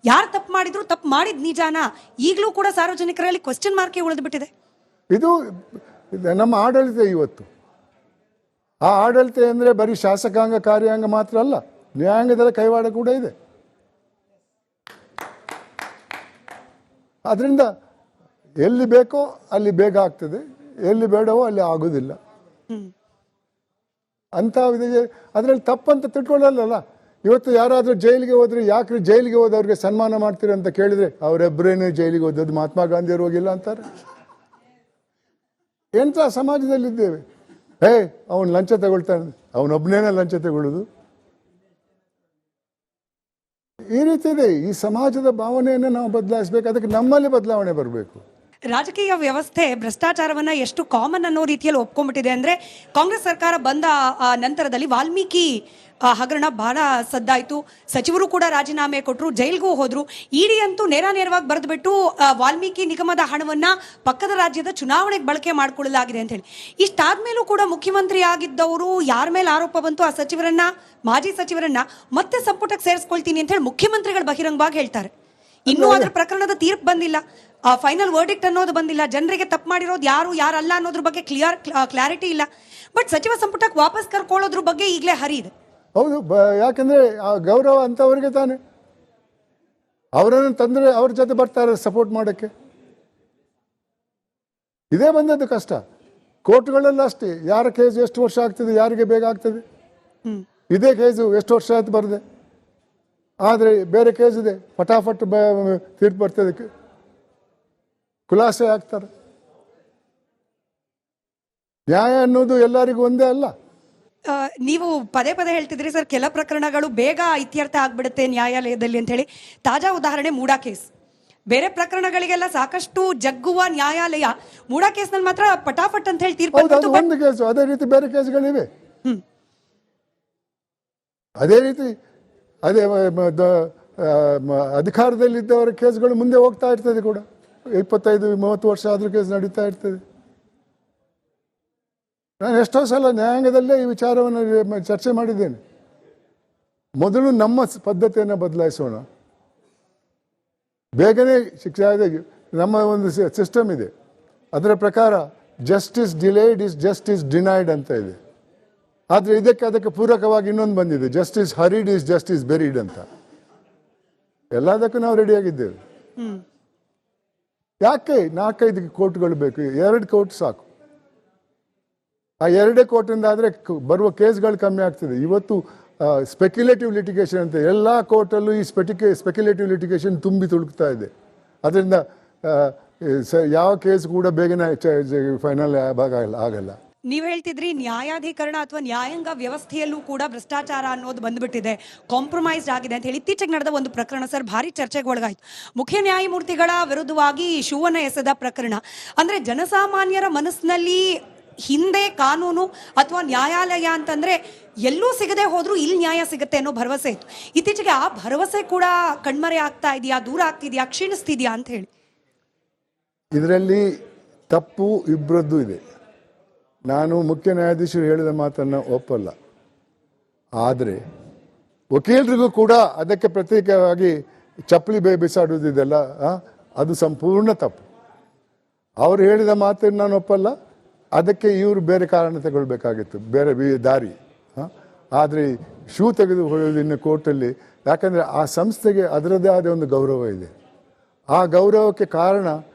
ಯಾರು ತಪ್ಪು ಮಾಡಿದ್ರು ತಪ್ಪು ಮಾಡಿದ್ ನಿಜಾನ ಈಗಲೂ ಕೂಡ ಸಾರ್ವಜನಿಕರಲ್ಲಿ ಕ್ವಶನ್ ಮಾರ್ಕ್ ಉಳಿದು ಬಿಟ್ಟಿದೆ. ಇದು ನಮ್ಮ ಆಡಳಿತ. ಇವತ್ತು ಆ ಆಡಳಿತ ಅಂದರೆ ಬರೀ ಶಾಸಕಾಂಗ ಕಾರ್ಯಾಂಗ ಮಾತ್ರ ಅಲ್ಲ, ನ್ಯಾಯಾಂಗದ ಕೈವಾಡ ಕೂಡ ಇದೆ. ಅದರಿಂದ ಎಲ್ಲಿ ಬೇಕೋ ಅಲ್ಲಿ ಬೇಗ ಆಗ್ತದೆ, ಎಲ್ಲಿ ಬೇಡವೋ ಅಲ್ಲಿ ಆಗೋದಿಲ್ಲ ಅಂತ ಇದಕ್ಕೆ. ಅದರಲ್ಲಿ ತಪ್ಪಂತ ತಿಳ್ಕೊಳ್ಳಲ್ಲ. ಇವತ್ತು ಯಾರಾದರೂ ಜೈಲಿಗೆ ಹೋದ್ರೆ ಯಾಕ್ರಿ ಜೈಲಿಗೆ ಹೋದವ್ರಿಗೆ ಸನ್ಮಾನ ಮಾಡ್ತೀರಿ ಅಂತ ಕೇಳಿದ್ರೆ ಅವರೆಬ್ಬರೇನೇ ಜೈಲಿಗೆ ಹೋದದ್ದು, ಮಹಾತ್ಮ ಗಾಂಧಿಯವರು ಹೋಗಿಲ್ಲ ಅಂತಾರೆ. ಎಂಥ ಸಮಾಜದಲ್ಲಿದ್ದೇವೆ. ಅವನು ಲಂಚ ತಗೊಳ್ತಾನೆ, ಅವನೊಬ್ಬನೇನ ಲಂಚ ತಗೊಳ್ಳೋದು, ಈ ರೀತಿ ಇದೆ. ಈ ಸಮಾಜದ ಭಾವನೆಯನ್ನು ನಾವು ಬದಲಾಯಿಸಬೇಕು. ಅದಕ್ಕೆ ನಮ್ಮಲ್ಲಿ ಬದಲಾವಣೆ ಬರಬೇಕು. ರಾಜಕೀಯ ವ್ಯವಸ್ಥೆ ಭ್ರಷ್ಟಾಚಾರವನ್ನ ಎಷ್ಟು ಕಾಮನ್ ಅನ್ನೋ ರೀತಿಯಲ್ಲಿ ಒಪ್ಕೊಂಡ್ಬಿಟ್ಟಿದೆ ಅಂದ್ರೆ, ಕಾಂಗ್ರೆಸ್ ಸರ್ಕಾರ ಬಂದ ನಂತರದಲ್ಲಿ ವಾಲ್ಮೀಕಿ ಹಗರಣ ಬಹಳ ಸದ್ದಾಯಿತು. ಸಚಿವರು ಕೂಡ ರಾಜೀನಾಮೆ ಕೊಟ್ಟರು, ಜೈಲ್ಗೂ ಹೋದ್ರು. ಇಡಿ ಅಂತೂ ನೇರವಾಗಿ ಬರೆದ್ಬಿಟ್ಟು ವಾಲ್ಮೀಕಿ ನಿಗಮದ ಹಣವನ್ನ ಪಕ್ಕದ ರಾಜ್ಯದ ಚುನಾವಣೆಗೆ ಬಳಕೆ ಮಾಡಿಕೊಳ್ಳಲಾಗಿದೆ ಅಂತ ಹೇಳಿ. ಇಷ್ಟಾದ್ಮೇಲೂ ಕೂಡ ಮುಖ್ಯಮಂತ್ರಿ ಆಗಿದ್ದವರು ಯಾರ ಮೇಲೆ ಆರೋಪ ಬಂತು ಆ ಸಚಿವರನ್ನ, ಮಾಜಿ ಸಚಿವರನ್ನ ಮತ್ತೆ ಸಂಪುಟಕ್ಕೆ ಸೇರಿಸ್ಕೊಳ್ತೀನಿ ಅಂತ ಹೇಳಿ ಮುಖ್ಯಮಂತ್ರಿಗಳು ಬಹಿರಂಗವಾಗಿ ಹೇಳ್ತಾರೆ. ಇನ್ನೂ ಅದರ ಪ್ರಕರಣದ ತೀರ್ಪು ಬಂದಿಲ್ಲ, ಫೈನಲ್ ವರ್ಡಿಕ್ಟ್ ಅನ್ನೋದು ಬಂದಿಲ್ಲ. ಜನರಿಗೆ ತಪ್ಪು ಮಾಡಿರೋದು ಯಾರಲ್ಲ ಅನ್ನೋದ್ರ ಬಗ್ಗೆ ಕ್ಲಾರಿಟಿ ಇಲ್ಲ. ಬಟ್ ಸಚಿವ ಸಂಪುಟಕ್ಕೆ ವಾಪಸ್ ಕರ್ಕೊಳ್ಳೋದ್ರ ಬಗ್ಗೆ ಈಗಲೇ ಹರಿಯಿದೆ. ಹೌದು, ಯಾಕಂದ್ರೆ ಆ ಗೌರವ ಅಂತವರಿಗೆ ತಾನೆ. ಅವರನ್ನು ತಂದ್ರೆ ಅವ್ರ ಜೊತೆ ಬರ್ತಾರೆ ಸಪೋರ್ಟ್ ಮಾಡೋಕ್ಕೆ. ಇದೇ ಬಂದದ್ದು ಕಷ್ಟ. ಕೋರ್ಟ್ಗಳೆಲ್ಲ ಅಷ್ಟೇ, ಯಾರ ಕೇಸ್ ಎಷ್ಟು ವರ್ಷ ಆಗ್ತದೆ, ಯಾರಿಗೆ ಬೇಗ ಆಗ್ತದೆ. ಇದೇ ಕೇಸು ಎಷ್ಟು ವರ್ಷ ಆಯ್ತು ಬರದೆ, ಆದರೆ ಬೇರೆ ಕೇಸ್ ಇದೆ, ಫಟಾಫಟ್ ತೀರ್ಪು ಬರ್ತದೆ, ಖುಲಾಸೆ ಆಗ್ತಾರೆ. ನ್ಯಾಯ ಅನ್ನೋದು ಎಲ್ಲರಿಗೂ ಒಂದೇ ಅಲ್ಲ. ನೀವು ಪದೇ ಹೇಳ್ತಿದ್ರಿ ಸರ್, ಕೆಲ ಪ್ರಕರಣಗಳು ಬೇಗ ಇತ್ಯರ್ಥ ಆಗ್ಬಿಡುತ್ತೆ ನ್ಯಾಯಾಲಯದಲ್ಲಿ ಅಂತ ಹೇಳಿ. ತಾಜಾ ಉದಾಹರಣೆ ಮೂಡಾ ಕೇಸ್. ಬೇರೆ ಪ್ರಕರಣಗಳಿಗೆಲ್ಲ ಸಾಕಷ್ಟು ಜಗ್ಗುವ ನ್ಯಾಯಾಲಯ, ಮೂಡಾ ಕೇಸ್ನಲ್ಲಿ ಮಾತ್ರ ಪಟಾಫಟ್ ಅಂತ ಹೇಳಿ ತೀರ್ಪು. ಒಂದು ಕೇಸು, ಅದೇ ರೀತಿ ಬೇರೆ ಕೇಸ್ಗಳಿವೆ. ಅದೇ ರೀತಿ ಅದೇ ಅಧಿಕಾರದಲ್ಲಿದ್ದವರ ಕೇಸ್ಗಳು ಮುಂದೆ ಹೋಗ್ತಾ ಇರ್ತದೆ ಕೂಡ. 25-30 ವರ್ಷ ಆದ್ರೂ ಕೇಸ್ ನಡೀತಾ ಇರ್ತದೆ. ನಾನು ಎಷ್ಟೋ ಸಲ ನ್ಯಾಯಾಂಗದಲ್ಲೇ ಈ ವಿಚಾರವನ್ನು ಚರ್ಚೆ ಮಾಡಿದ್ದೇನೆ. ಮೊದಲು ನಮ್ಮ ಪದ್ಧತಿಯನ್ನು ಬದಲಾಯಿಸೋಣ, ಬೇಗನೆ ಶಿಕ್ಷೆ ಆದಾಗ. ನಮ್ಮ ಒಂದು ಸಿಸ್ಟಮ್ ಇದೆ, ಅದರ ಪ್ರಕಾರ justice delayed is justice denied ಅಂತ ಇದೆ. ಆದರೆ ಅದಕ್ಕೆ ಪೂರಕವಾಗಿ ಇನ್ನೊಂದು ಬಂದಿದೆ, ಜಸ್ಟಿಸ್ ಹರಿಡ್ ಇಸ್ ಜಸ್ಟಿಸ್ ಬೆರಿಡ್ ಅಂತ. ಎಲ್ಲದಕ್ಕೂ ನಾವು ರೆಡಿಯಾಗಿದ್ದೇವೆ. ಯಾಕೆ 4-5 ಕೋರ್ಟ್ಗಳು ಬೇಕು? 2 ಕೋರ್ಟ್ ಸಾಕು. ಆ 2 ಕೋರ್ಟಿಂದ ಆದರೆ ಬರುವ ಕೇಸ್ಗಳು ಕಮ್ಮಿ ಆಗ್ತದೆ. ಇವತ್ತು ಸ್ಪೆಕ್ಯುಲೇಟಿವ್ ಲಿಟಿಗೇಷನ್ ಅಂತ ಎಲ್ಲ ಕೋರ್ಟಲ್ಲೂ ಈ ಸ್ಪೆಕ್ಯುಲೇಟಿವ್ ಲಿಟಿಗೇಷನ್ ತುಂಬಿ ತುಳುಕ್ತಾ ಇದೆ. ಅದರಿಂದ ಯಾವ ಕೇಸ್ ಕೂಡ ಬೇಗನೆ ಫೈನಲ್ ಆಗಲ್ಲ. ನೀವು ಹೇಳ್ತಿದ್ರಿ ನ್ಯಾಯಾಧೀಕರಣ ಅಥವಾ ನ್ಯಾಯಾಂಗ ವ್ಯವಸ್ಥೆಯಲ್ಲೂ ಕೂಡ ಭ್ರಷ್ಟಾಚಾರ ಅನ್ನೋದು ಬಂದ್ಬಿಟ್ಟಿದೆ, ಕಾಂಪ್ರಮೈಸ್ಡ್ ಆಗಿದೆ ಅಂತ ಹೇಳಿ ಇತ್ತೀಚೆಗೆ ನಡೆದ ಒಂದು ಪ್ರಕರಣ ಸರ್ ಭಾರಿ ಚರ್ಚೆಗೆ ಒಳಗಾಯಿತು. ಮುಖ್ಯ ನ್ಯಾಯಮೂರ್ತಿಗಳ ವಿರುದ್ಧವಾಗಿ ಶೂವನ್ನ ಎಸೆದ ಪ್ರಕರಣ. ಅಂದ್ರೆ ಜನಸಾಮಾನ್ಯರ ಮನಸ್ಸಿನಲ್ಲಿ ಹಿಂದೆ ಕಾನೂನು ಅಥವಾ ನ್ಯಾಯಾಲಯ ಅಂತಂದ್ರೆ ಎಲ್ಲೂ ಸಿಗದೆ ಹೋದ್ರೂ ಇಲ್ಲಿ ನ್ಯಾಯ ಸಿಗುತ್ತೆ ಅನ್ನೋ ಭರವಸೆ ಇತ್ತು. ಇತ್ತೀಚೆಗೆ ಆ ಭರವಸೆ ಕೂಡ ಕಣ್ಮರೆ ಆಗ್ತಾ ಇದೆಯಾ, ದೂರ ಆಗ್ತಿದ್ಯಾ, ಕ್ಷೀಣಿಸ್ತಿದ್ಯಾ ಅಂತ ಹೇಳಿ? ಇದರಲ್ಲಿ ತಪ್ಪು ಇಬ್ಬರದ್ದು ಇದೆ. ನಾನು ಮುಖ್ಯ ನ್ಯಾಯಾಧೀಶರು ಹೇಳಿದ ಮಾತನ್ನು ಒಪ್ಪಲ್ಲ. ಆದರೆ ವಕೀಲರಿಗೂ ಕೂಡ ಅದಕ್ಕೆ ಪ್ರತ್ಯೇಕವಾಗಿ ಚಪ್ಪಲಿ ಬಿಸಾಡುವುದಿದೆಲ್ಲ, ಅದು ಸಂಪೂರ್ಣ ತಪ್ಪು. ಅವರು ಹೇಳಿದ ಮಾತನ್ನು ನಾನು ಒಪ್ಪಲ್ಲ. ಅದಕ್ಕೆ ಇವರು ಬೇರೆ ಕಾರಣ ತಗೊಳ್ಬೇಕಾಗಿತ್ತು, ಬೇರೆ ದಾರಿ. ಆದರೆ ಶೂ ತೆಗೆದು ಹೊಡೆಯೋದು ಇನ್ನು ಕೋರ್ಟಲ್ಲಿ. ಯಾಕಂದರೆ ಆ ಸಂಸ್ಥೆಗೆ ಅದರದ್ದೇ ಆದ ಒಂದು ಗೌರವ ಇದೆ. ಆ ಗೌರವಕ್ಕೆ ಕಾರಣ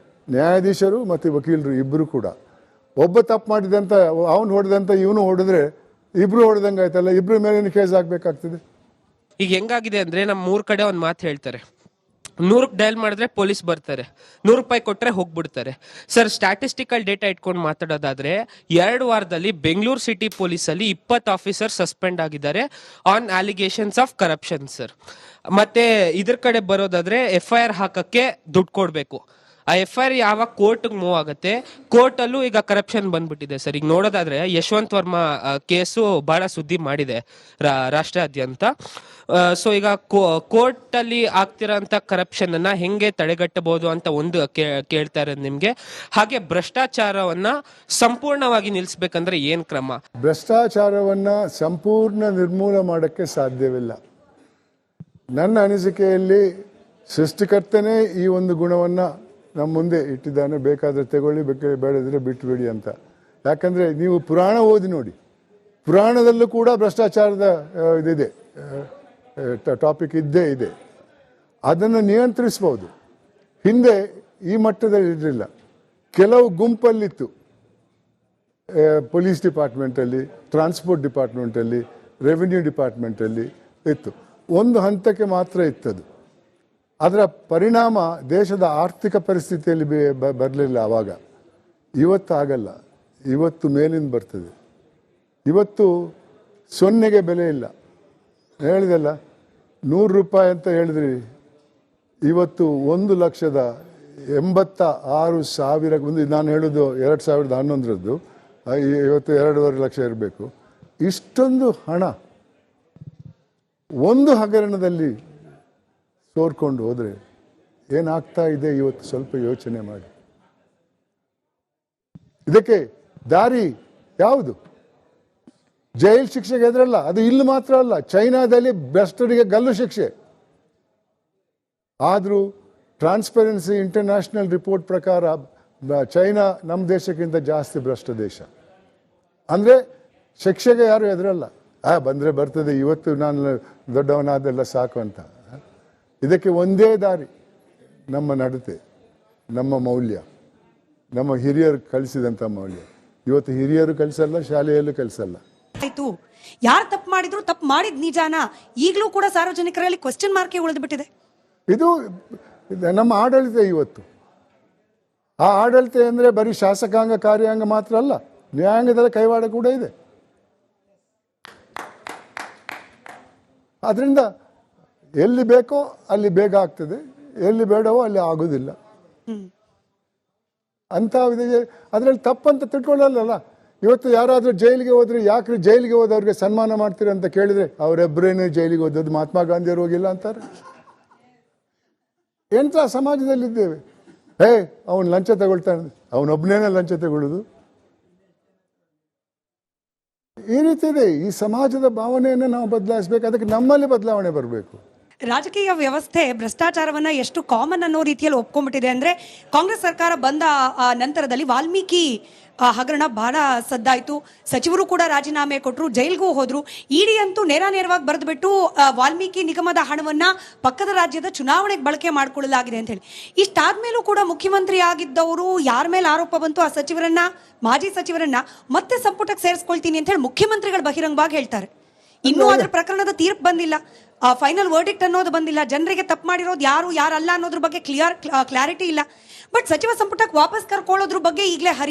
ನ್ಯಾಯಾಧೀಶರು ಮತ್ತು ವಕೀಲರು ಇಬ್ಬರು ಕೂಡ. ಒಬ್ಬ ತಪ್ಪು ಮಾಡಿದಂತ ಅವನು ಹೊಡೆದಂತ ಇವನು ಹೊಡೆದ್ರೆ ಇಬ್ರು ಹೊಡೆದಂಗೆ ಆಯ್ತಲ್ಲ, ಇಬ್ರ ಮೇಲೆ ಕೇಸ್ ಆಗ್ಬೇಕಾಗ್ತದೆ. ಈಗ ಹೆಂಗಾಗಿದೆ ಅಂದ್ರೆ, ನಮ್ಮ 3 ಕಡೆ ಒಂದು ಮಾತು ಹೇಳ್ತಾರೆ, 100 ಡಯಲ್ ಮಾಡಿದ್ರೆ ಪೊಲೀಸ್ ಬರ್ತಾರೆ, 100 ರೂಪಾಯಿ ಕೊಟ್ಟರೆ ಹೋಗ್ಬಿಡ್ತಾರೆ. ಸರ್, ಸ್ಟ್ಯಾಟಿಸ್ಟಿಕಲ್ ಡೇಟಾ ಇಟ್ಕೊಂಡು ಮಾತಾಡೋದಾದ್ರೆ 2 ವಾರದಲ್ಲಿ ಬೆಂಗಳೂರು ಸಿಟಿ ಪೊಲೀಸಲ್ಲಿ 20 ಆಫೀಸರ್ ಸಸ್ಪೆಂಡ್ ಆಗಿದ್ದಾರೆ on allegations of corruption sir. ಮತ್ತೆ ಇದ್ರ ಕಡೆ ಬರೋದಾದ್ರೆ FIR ಹಾಕಕ್ಕೆ ದುಡ್ಡು ಕೊಡ್ಬೇಕು. ಆ FIR ಯಾವಾಗ ಕೋರ್ಟ್ಗೆ ಮೂವ್ ಆಗುತ್ತೆ, ಕೋರ್ಟಲ್ಲೂ ಈಗ ಕರಪ್ಷನ್ ಬಂದ್ಬಿಟ್ಟಿದೆ ಸರ್. ಈಗ ನೋಡೋದಾದ್ರೆ ಯಶವಂತ್ ವರ್ಮಾ ಕೇಸು ಬಹಳ ಸುದ್ದಿ ಮಾಡಿದೆ ರಾಷ್ಟ್ರಾದ್ಯಂತ. ಸೊ ಈಗ ಕೋರ್ಟ್ ಅಲ್ಲಿ ಆಗ್ತಿರೋಂಥ ಕರಪ್ಷನ್ ಅನ್ನ ಹೆಂಗೆ ತಡೆಗಟ್ಟಬಹುದು ಅಂತ ಒಂದು ಕೇಳ್ತಾ ಇರೋದು ನಿಮ್ಗೆ. ಹಾಗೆ ಭ್ರಷ್ಟಾಚಾರವನ್ನ ಸಂಪೂರ್ಣವಾಗಿ ನಿಲ್ಲಿಸಬೇಕಂದ್ರೆ ಏನ್ ಕ್ರಮ? ಭ್ರಷ್ಟಾಚಾರವನ್ನ ಸಂಪೂರ್ಣ ನಿರ್ಮೂಲ ಮಾಡಕ್ಕೆ ಸಾಧ್ಯವಿಲ್ಲ. ನನ್ನ ಅನಿಸಿಕೆಯಲ್ಲಿ ಸೃಷ್ಟಿಕರ್ತನೇ ಈ ಒಂದು ಗುಣವನ್ನು ನಮ್ಮ ಮುಂದೆ ಇಟ್ಟಿದ್ದಾನೆ. ಬೇಕಾದರೆ ತಗೊಳ್ಳಿ, ಬೇಡದಿದ್ರೆ ಬಿಟ್ಟುಬಿಡಿ ಅಂತ. ಯಾಕಂದರೆ ನೀವು ಪುರಾಣ ಓದಿ ನೋಡಿ, ಪುರಾಣದಲ್ಲೂ ಕೂಡ ಭ್ರಷ್ಟಾಚಾರದ ಇದಿದೆ, ಟಾಪಿಕ್ ಇದ್ದೇ ಇದೆ. ಅದನ್ನು ನಿಯಂತ್ರಿಸ್ಬೋದು. ಹಿಂದೆ ಈ ಮಟ್ಟದಲ್ಲಿ ಇರಲಿಲ್ಲ. ಕೆಲವು ಗುಂಪಲ್ಲಿತ್ತು, ಪೊಲೀಸ್ ಡಿಪಾರ್ಟ್ಮೆಂಟಲ್ಲಿ, ಟ್ರಾನ್ಸ್ಪೋರ್ಟ್ ಡಿಪಾರ್ಟ್ಮೆಂಟಲ್ಲಿ, ರೆವಿನ್ಯೂ ಡಿಪಾರ್ಟ್ಮೆಂಟಲ್ಲಿ ಇತ್ತು. ಒಂದು ಹಂತಕ್ಕೆ ಮಾತ್ರ ಇತ್ತದು. ಅದರ ಪರಿಣಾಮ ದೇಶದ ಆರ್ಥಿಕ ಪರಿಸ್ಥಿತಿಯಲ್ಲಿ ಬರಲಿಲ್ಲ ಆವಾಗ. ಇವತ್ತು ಆಗಲ್ಲ, ಇವತ್ತು ಮೇಲಿಂದ ಬರ್ತದೆ. ಇವತ್ತು ಸೊನ್ನೆಗೆ ಬೆಲೆ ಇಲ್ಲ. ಹೇಳಿದಲ್ಲ, 100 ರೂಪಾಯಿ ಅಂತ ಹೇಳಿದ್ರಿ, ಇವತ್ತು 1,86,000 ಒಂದು, ನಾನು ಹೇಳೋದು 2011ರದ್ದು, ಇವತ್ತು 2.5 ಲಕ್ಷ ಇರಬೇಕು. ಇಷ್ಟೊಂದು ಹಣ ಒಂದು ಹಗರಣದಲ್ಲಿ ಸೋರ್ಕೊಂಡು ಹೋದರೆ ಏನಾಗ್ತಾ ಇದೆ ಇವತ್ತು ಸ್ವಲ್ಪ ಯೋಚನೆ ಮಾಡಿ. ಇದಕ್ಕೆ ದಾರಿ ಯಾವುದು? ಜೈಲ್ ಶಿಕ್ಷೆಗೆ ಎದುರಲ್ಲ. ಅದು ಇಲ್ಲಿ ಮಾತ್ರ ಅಲ್ಲ, ಚೈನಾದಲ್ಲಿ ಭ್ರಷ್ಟರಿಗೆ ಗಲ್ಲು ಶಿಕ್ಷೆ. ಆದರೂ ಟ್ರಾನ್ಸ್ಪರೆನ್ಸಿ ಇಂಟರ್ನ್ಯಾಷನಲ್ ರಿಪೋರ್ಟ್ ಪ್ರಕಾರ ಚೈನಾ ನಮ್ಮ ದೇಶಕ್ಕಿಂತ ಜಾಸ್ತಿ ಭ್ರಷ್ಟ ದೇಶ. ಅಂದರೆ ಶಿಕ್ಷೆಗೆ ಯಾರು ಎದುರಲ್ಲ. ಬಂದರೆ ಬರ್ತದೆ, ಇವತ್ತು ನಾನು ದೊಡ್ಡವನಾದೆಲ್ಲ ಸಾಕು ಅಂತ. ಇದಕ್ಕೆ ಒಂದೇ ದಾರಿ, ನಮ್ಮ ನಡತೆ, ನಮ್ಮ ಮೌಲ್ಯ, ನಮ್ಮ ಹಿರಿಯರು ಕಲಿಸಿದಂಥ ಮೌಲ್ಯ. ಇವತ್ತು ಹಿರಿಯರು ಕಲಿಸಲ್ಲ, ಶಾಲೆಯಲ್ಲೂ ಕಲಿಸಲ್ಲ. ಆಯ್ತು, ಯಾರು ತಪ್ಪು ಮಾಡಿದ್ರು ತಪ್ಪು ಮಾಡಿದ್ ನಿಜಾನ ಈಗಲೂ ಕೂಡ ಸಾರ್ವಜನಿಕರಲ್ಲಿ ಕ್ವೆಶ್ಚನ್ ಮಾರ್ಕ್ ಉಳಿದು ಬಿಟ್ಟಿದೆ. ಇದು ನಮ್ಮ ಆಡಳಿತ ಇವತ್ತು. ಆ ಆಡಳಿತ ಅಂದರೆ ಬರೀ ಶಾಸಕಾಂಗ ಕಾರ್ಯಾಂಗ ಮಾತ್ರ ಅಲ್ಲ, ನ್ಯಾಯಾಂಗದ ಕೈವಾಡ ಕೂಡ ಇದೆ. ಅದರಿಂದ ಎಲ್ಲಿ ಬೇಕೋ ಅಲ್ಲಿ ಬೇಗ ಆಗ್ತದೆ, ಎಲ್ಲಿ ಬೇಡವೋ ಅಲ್ಲಿ ಆಗೋದಿಲ್ಲ ಅಂತ. ಅದರಲ್ಲಿ ತಪ್ಪಂತ ತಿಳ್ಕೊಳ್ಳಲ್ಲ. ಇವತ್ತು ಯಾರಾದರೂ ಜೈಲಿಗೆ ಹೋದ್ರೆ, ಯಾಕ್ರಿ ಜೈಲಿಗೆ ಹೋದವ್ರಿಗೆ ಸನ್ಮಾನ ಮಾಡ್ತೀರಿ ಅಂತ ಕೇಳಿದ್ರೆ, ಅವರೆಬ್ಬರೇನೇ ಜೈಲಿಗೆ ಹೋದದ್ದು, ಮಹಾತ್ಮ ಗಾಂಧಿಯವರು ಹೋಗಿಲ್ಲ ಅಂತಾರೆ. ಎಂಥ ಸಮಾಜದಲ್ಲಿದ್ದೇವೆ? ಅವನು ಲಂಚ ತಗೊಳ್ತಾನೆ, ಅವನೊಬ್ಬನೇನೆ ಲಂಚ ತಗೊಳ್ಳೋದು. ಈ ರೀತಿ ಇದೆ. ಈ ಸಮಾಜದ ಭಾವನೆಯನ್ನು ನಾವು ಬದಲಾಯಿಸಬೇಕು. ಅದಕ್ಕೆ ನಮ್ಮಲ್ಲಿ ಬದಲಾವಣೆ ಬರಬೇಕು. ರಾಜಕೀಯ ವ್ಯವಸ್ಥೆ ಭ್ರಷ್ಟಾಚಾರವನ್ನ ಎಷ್ಟು ಕಾಮನ್ ಅನ್ನೋ ರೀತಿಯಲ್ಲಿ ಒಪ್ಕೊಂಡ್ಬಿಟ್ಟಿದೆ ಅಂದ್ರೆ, ಕಾಂಗ್ರೆಸ್ ಸರ್ಕಾರ ಬಂದ ನಂತರದಲ್ಲಿ ವಾಲ್ಮೀಕಿ ಹಗರಣ ಬಹಳ ಸದ್ದಾಯ್ತು. ಸಚಿವರು ಕೂಡ ರಾಜೀನಾಮೆ ಕೊಟ್ಟರು, ಜೈಲ್ಗೂ ಹೋದ್ರು. ಇಡಿ ಅಂತೂ ನೇರವಾಗಿ ಬರೆದುಬಿಟ್ಟು ವಾಲ್ಮೀಕಿ ನಿಗಮದ ಹಣವನ್ನ ಪಕ್ಕದ ರಾಜ್ಯದ ಚುನಾವಣೆಗೆ ಬಳಕೆ ಮಾಡಿಕೊಳ್ಳಲಾಗಿದೆ ಅಂತ ಹೇಳಿ. ಇಷ್ಟಾದ್ಮೇಲೂ ಕೂಡ ಮುಖ್ಯಮಂತ್ರಿ ಆಗಿದ್ದವರು ಯಾರ ಮೇಲೆ ಆರೋಪ ಬಂತು, ಆ ಸಚಿವರನ್ನ, ಮಾಜಿ ಸಚಿವರನ್ನ ಮತ್ತೆ ಸಂಪುಟಕ್ಕೆ ಸೇರಿಸ್ಕೊಳ್ತೀನಿ ಅಂತ ಹೇಳಿ ಮುಖ್ಯಮಂತ್ರಿಗಳು ಬಹಿರಂಗವಾಗಿ ಹೇಳ್ತಾರೆ. ಇನ್ನೂ ಅದರ ಪ್ರಕರಣದ ತೀರ್ಪು ಬಂದಿಲ್ಲ, ಫೈನಲ್ ವರ್ಡಿಕ್ಟ್ ಅನ್ನೋದು ಬಂದಿಲ್ಲ. ಜನರಿಗೆ ತಪ್ಪು ಮಾಡಿರೋದು ಯಾರು ಯಾರಲ್ಲ ಅನ್ನೋದ್ರ ಬಗ್ಗೆ ಕ್ಲಾರಿಟಿ ಇಲ್ಲ. ಬಟ್ ಸಚಿವ ಸಂಪುಟಕ್ಕೆ ವಾಪಸ್ ಕರ್ಕೊಳ್ಳೋದ್ರ ಬಗ್ಗೆ ಈಗಲೇ